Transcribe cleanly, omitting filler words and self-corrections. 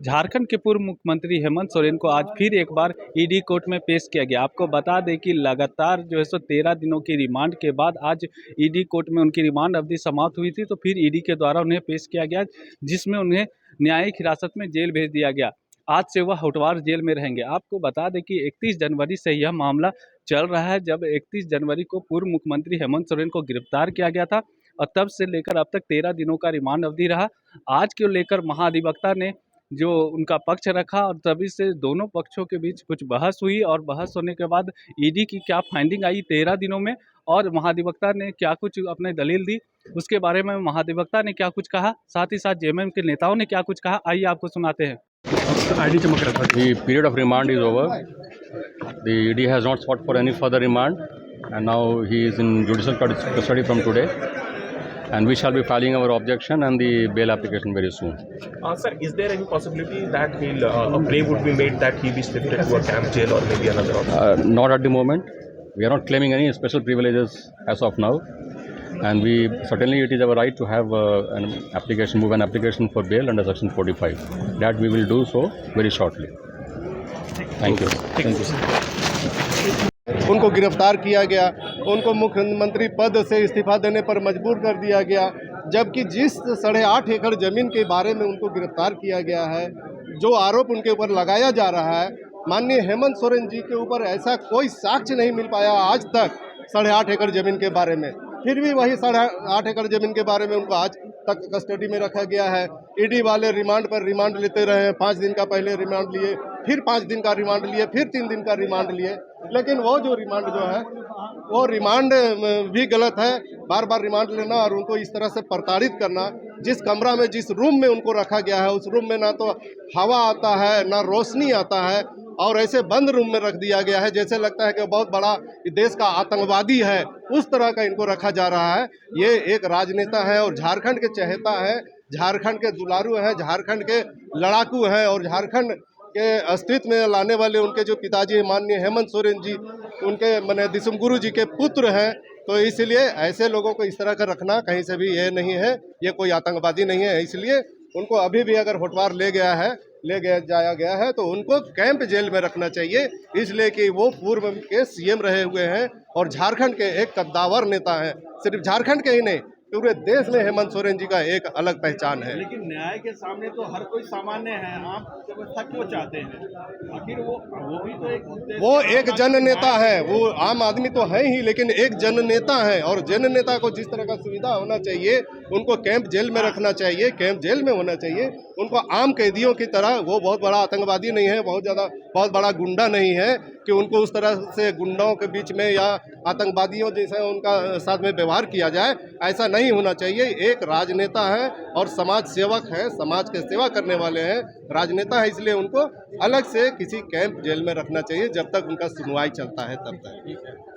झारखंड के पूर्व मुख्यमंत्री हेमंत सोरेन को आज फिर एक बार ईडी कोर्ट में पेश किया गया। आपको बता दें कि लगातार जो है सो 13 दिनों की रिमांड के बाद आज ईडी कोर्ट में उनकी रिमांड अवधि समाप्त हुई थी, तो फिर ईडी के द्वारा उन्हें पेश किया गया, जिसमें उन्हें न्यायिक हिरासत में जेल भेज दिया गया। आज से वह होटवार जेल में रहेंगे। आपको बता दें कि 31 जनवरी से यह मामला चल रहा है, जब 31 जनवरी को पूर्व मुख्यमंत्री हेमंत सोरेन को गिरफ्तार किया गया था और तब से लेकर अब तक 13 दिनों का रिमांड अवधि रहा। आज को लेकर महाधिवक्ता ने जो उनका पक्ष रखा और तभी से दोनों पक्षों के बीच कुछ बहस हुई और बहस होने के बाद ईडी की क्या फाइंडिंग आई 13 दिनों में और महाधिवक्ता ने क्या कुछ अपने दलील दी, उसके बारे में महाधिवक्ता ने क्या कुछ कहा, साथ ही साथ जेएमएम के नेताओं ने क्या कुछ कहा, आइए आपको सुनाते हैं। The period of remand is over. The ED has not sought for any further remand, and now he is in judicial custody from today. And we shall be filing our objection and the bail application very soon. Sir, is there any possibility that a play would be made that he be shifted to a camp jail or maybe another option? Not at the moment. We are not claiming any special privileges as of now. And we certainly it is our right to have an application for bail under Section 45. That we will do so very shortly. Thank you. Thank you. उनको गिरफ्तार किया गया, उनको मुख्यमंत्री पद से इस्तीफा देने पर मजबूर कर दिया गया, जबकि जिस 8.5 एकड़ ज़मीन के बारे में उनको गिरफ्तार किया गया है, जो आरोप उनके ऊपर लगाया जा रहा है, माननीय हेमंत सोरेन जी के ऊपर ऐसा कोई साक्ष्य नहीं मिल पाया आज तक 8.5 एकड़ ज़मीन के बारे में। फिर भी वही 8.5 एकड़ ज़मीन के बारे में उनको आज तक कस्टडी में रखा गया है। ईडी वाले रिमांड पर रिमांड लेते रहे, 5 दिन का पहले रिमांड लिए, फिर 5 दिन का रिमांड लिए, फिर 3 दिन का रिमांड लिए, लेकिन वो जो रिमांड जो है वो रिमांड भी गलत है। बार बार रिमांड लेना और उनको इस तरह से प्रताड़ित करना, जिस कमरा में जिस रूम में उनको रखा गया है उस रूम में ना तो हवा आता है ना रोशनी आता है, और ऐसे बंद रूम में रख दिया गया है जैसे लगता है कि बहुत बड़ा देश का आतंकवादी है, उस तरह का इनको रखा जा रहा है। ये एक राजनेता है और झारखंड के चहेता है, झारखंड के दुलारू हैं, झारखंड के लड़ाकू हैं और झारखंड के अस्तित्व में लाने वाले उनके जो पिताजी माननीय हेमंत सोरेन जी, उनके माने दिसुम गुरु जी के पुत्र हैं। तो इसलिए ऐसे लोगों को इस तरह का रखना कहीं से भी ये नहीं है, ये कोई आतंकवादी नहीं है। इसलिए उनको अभी भी अगर होटवार जाया गया है तो उनको कैंप जेल में रखना चाहिए, इसलिए कि वो पूर्व के सीएम रहे हुए हैं और झारखंड के एक कद्दावर नेता हैं। सिर्फ झारखंड के ही नहीं, पूरे देश में हेमंत सोरेन जी का एक अलग पहचान है। लेकिन न्याय के सामने तो हर कोई सामान्य है, आप व्यवस्था क्यों चाहते हैं? आखिर वो भी तो वो एक जन नेता है, वो आम आदमी तो है ही, लेकिन एक जन नेता है और जन नेता को जिस तरह का सुविधा होना चाहिए उनको कैंप जेल में रखना चाहिए, कैंप जेल में होना चाहिए। उनको आम कैदियों की तरह, वो बहुत बड़ा आतंकवादी नहीं है, बहुत बड़ा गुंडा नहीं है कि उनको उस तरह से गुंडाओं के बीच में या आतंकवादियों जैसे उनका साथ में व्यवहार किया जाए, ऐसा नहीं होना चाहिए। एक राजनेता है और समाज सेवक है, समाज के सेवा करने वाले हैं, राजनेता है, इसलिए उनको अलग से किसी कैंप जेल में रखना चाहिए जब तक उनका सुनवाई चलता है तब तक।